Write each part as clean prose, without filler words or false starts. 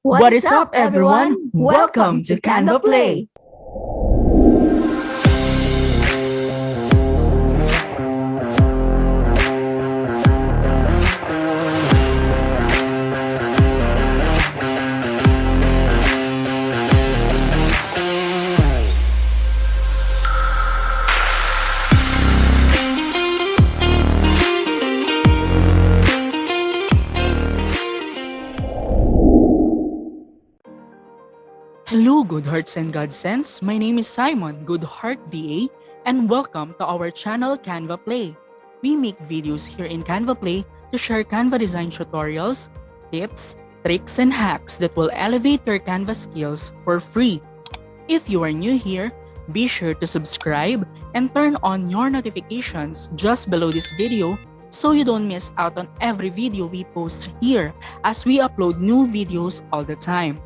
What is up, everyone? Welcome to Canva Play. Hello, good hearts and godsends. My name is Simon, Goodheart VA, and welcome to our channel Canva Play. We make videos here in Canva Play to share Canva design tutorials, tips, tricks, and hacks that will elevate your Canva skills for free. If you are new here, be sure to subscribe and turn on your notifications just below this video so you don't miss out on every video we post here as we upload new videos all the time.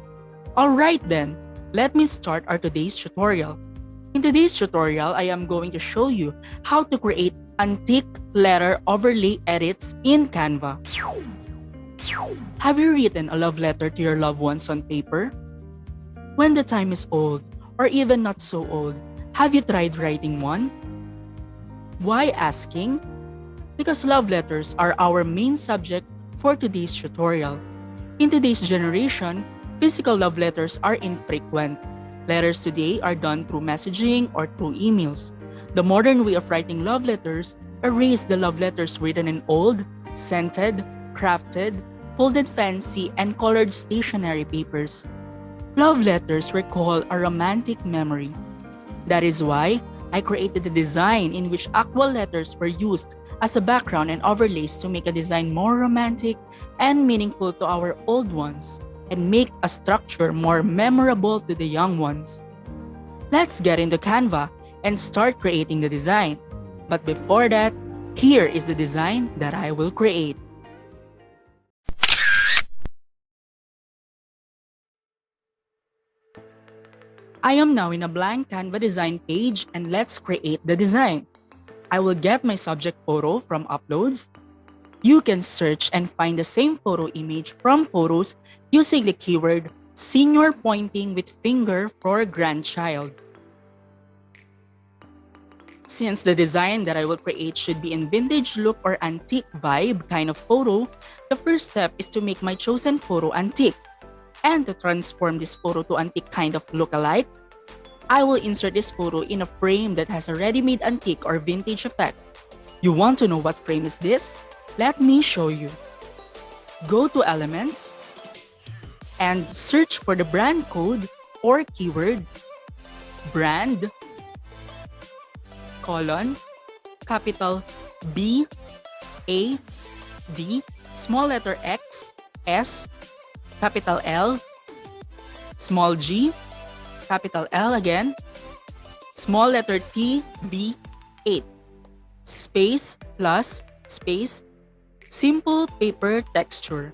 Alright then, let me start our today's tutorial. In today's tutorial, I am going to show you how to create antique letter overlay edits in Canva. Have you written a love letter to your loved ones on paper? When the time is old, or even not so old, have you tried writing one? Why asking? Because love letters are our main subject for today's tutorial. In today's generation, physical love letters are infrequent. Letters today are done through messaging or through emails. The modern way of writing love letters erased the love letters written in old, scented, crafted, folded fancy, and colored stationery papers. Love letters recall a romantic memory. That is why I created a design in which actual letters were used as a background and overlays to make a design more romantic and meaningful to our old ones, and make a structure more memorable to the young ones. Let's get into Canva and start creating the design. But before that, here is the design that I will create. I am now in a blank Canva design page and let's create the design. I will get my subject photo from Uploads. You can search and find the same photo image from Photos using the keyword senior pointing with finger for grandchild. Since the design that I will create should be in vintage look or antique vibe kind of photo, the first step is to make my chosen photo antique. And to transform this photo to antique kind of look-alike, I will insert this photo in a frame that has a ready-made antique or vintage effect. You want to know what frame is this? Let me show you. Go to Elements and search for the brand code or keyword brand colon capital B A D small letter X S capital L small g capital L again small letter T B 8 space plus space simple paper texture.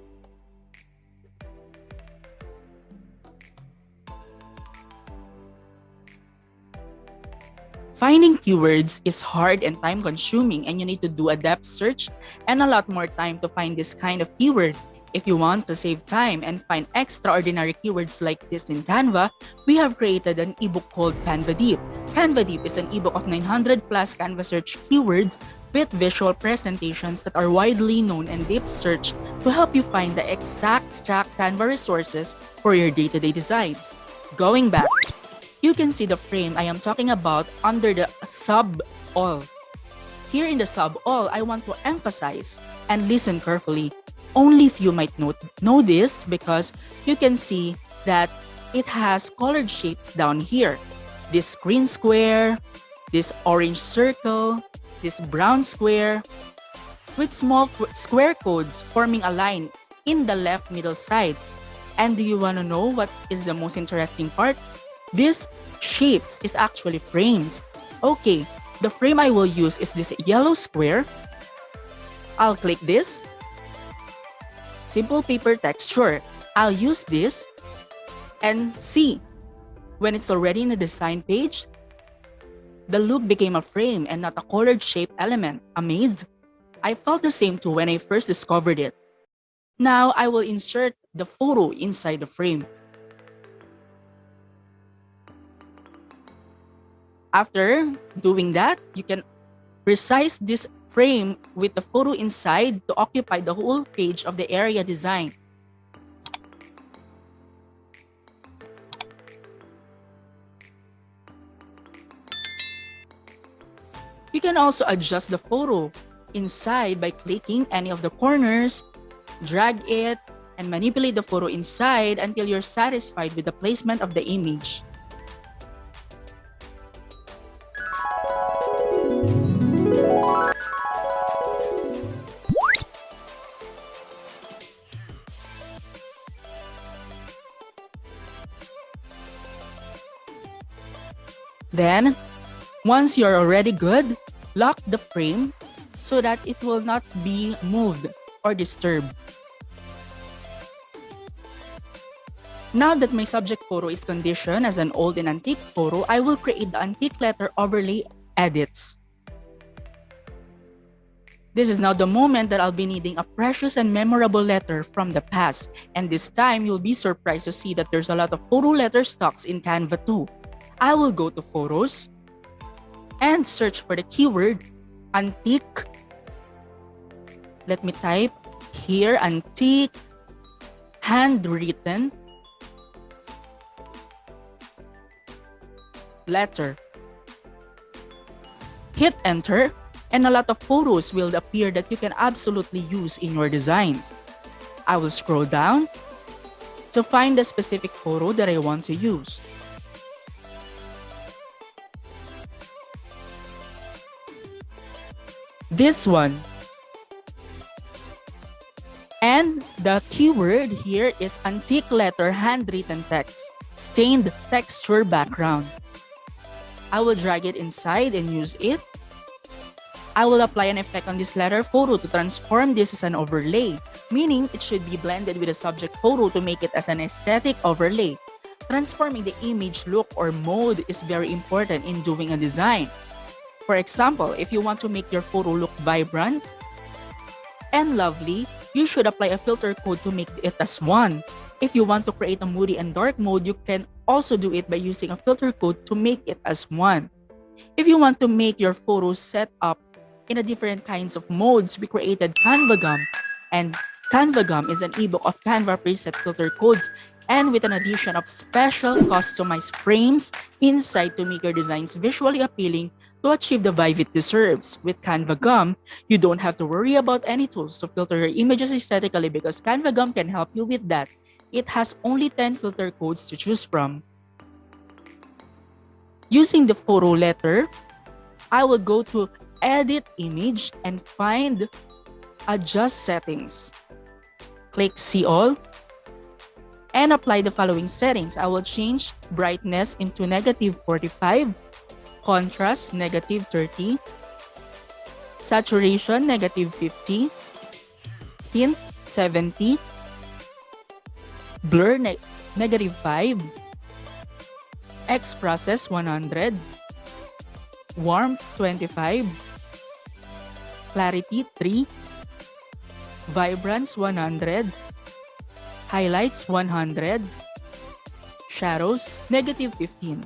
Finding keywords is hard and time-consuming, and you need to do a depth search and a lot more time to find this kind of keyword. If you want to save time and find extraordinary keywords like this in Canva, we have created an ebook called Canva Deep. Canva Deep is an ebook of 900 plus Canva Search Keywords with visual presentations that are widely known and deep search to help you find the exact stack Canva resources for your day-to-day designs. Going back, you can see the frame I am talking about under the sub all. Here in the sub all, I want to emphasize and listen carefully. Only few might know this because you can see that it has colored shapes down here. This green square, this orange circle, this brown square, with small square codes forming a line in the left middle side. And do you want to know what is the most interesting part? This shapes is actually frames. Okay, the frame I will use is this yellow square. I'll click this. Simple paper texture. I'll use this and see. When it's already in the design page, the look became a frame and not a colored shape element. Amazed? I felt the same too when I first discovered it. Now I will insert the photo inside the frame. After doing that, you can resize this frame with the photo inside to occupy the whole page of the area design. You can also adjust the photo inside by clicking any of the corners, drag it, and manipulate the photo inside until you're satisfied with the placement of the image. Then, once you're already good, lock the frame so that it will not be moved or disturbed. Now that my subject photo is conditioned as an old and antique photo, I will create the antique letter overlay edits. This is now the moment that I'll be needing a precious and memorable letter from the past. And this time, you'll be surprised to see that there's a lot of photo letter stocks in Canva too. I will go to Photos and search for the keyword antique. Let me type here antique handwritten letter. Hit enter and a lot of photos will appear that you can absolutely use in your designs. I will scroll down to find the specific photo that I want to use. This one. And the keyword here is antique letter handwritten text, stained texture background. I will drag it inside and use it. I will apply an effect on this letter photo to transform this as an overlay, meaning it should be blended with the subject photo to make it as an aesthetic overlay. Transforming the image look or mode is very important in doing a design. For example, if you want to make your photo look vibrant and lovely, you should apply a filter code to make it as one. If you want to create a moody and dark mode, you can also do it by using a filter code to make it as one. If you want to make your photos set up in a different kinds of modes, we created CanvaGum. And CanvaGum is an ebook of Canva preset filter codes and with an addition of special customized frames inside to make your designs visually appealing to achieve the vibe it deserves. With CanvaGum, you don't have to worry about any tools to filter your images aesthetically because CanvaGum can help you with that. It has only 10 filter codes to choose from. Using the photo letter, I will go to Edit Image and find Adjust Settings. Click See All and apply the following settings. I will change brightness into -45, contrast -30, saturation -50, tint 70, blur -5, X process 100, warmth 25, clarity 3, vibrance 100, highlights 100, shadows -15.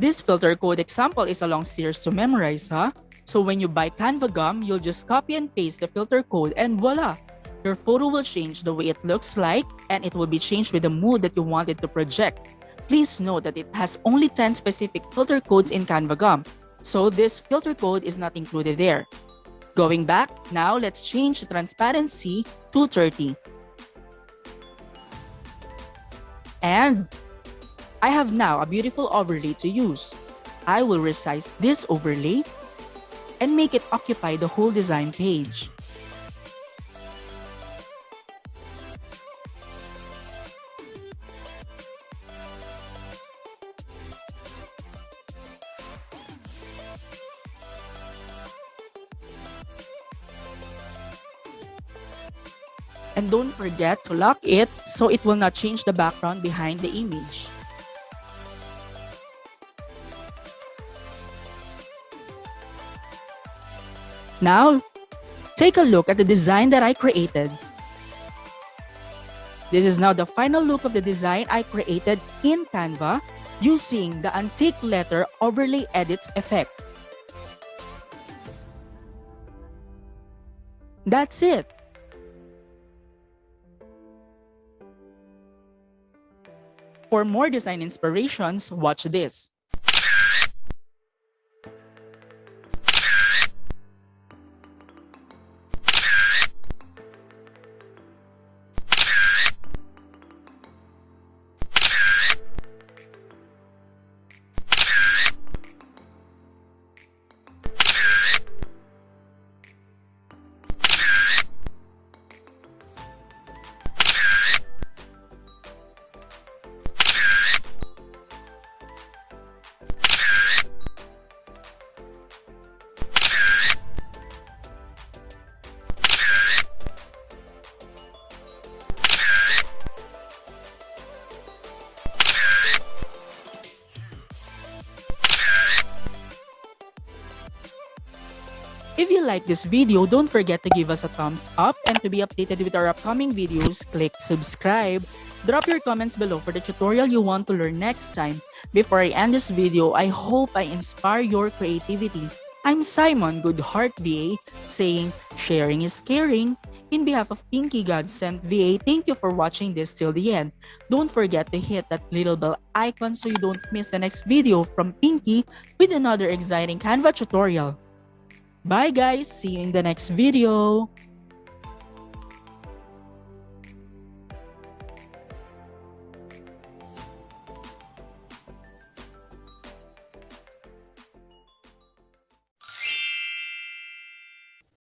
This filter code example is a long series to memorize, huh? So when you buy CanvaGum, you'll just copy and paste the filter code and voila! Your photo will change the way it looks like and it will be changed with the mood that you want it to project. Please note that it has only 10 specific filter codes in CanvaGum, so this filter code is not included there. Going back, now let's change the transparency to 30. And I have now a beautiful overlay to use. I will resize this overlay and make it occupy the whole design page. And don't forget to lock it so it will not change the background behind the image. Now, take a look at the design that I created. This is now the final look of the design I created in Canva using the antique letter overlay edits effect. That's it. For more design inspirations, watch this. If you like this video, don't forget to give us a thumbs up, and to be updated with our upcoming videos, click subscribe. Drop your comments below for the tutorial you want to learn next time. Before I end this video, I hope I inspire your creativity. I'm Simon Goodheart VA saying sharing is caring. In behalf of Pinky Godsent VA, thank you for watching this till the end. Don't forget to hit that little bell icon so you don't miss the next video from Pinky with another exciting Canva tutorial. Bye guys, see you in the next video.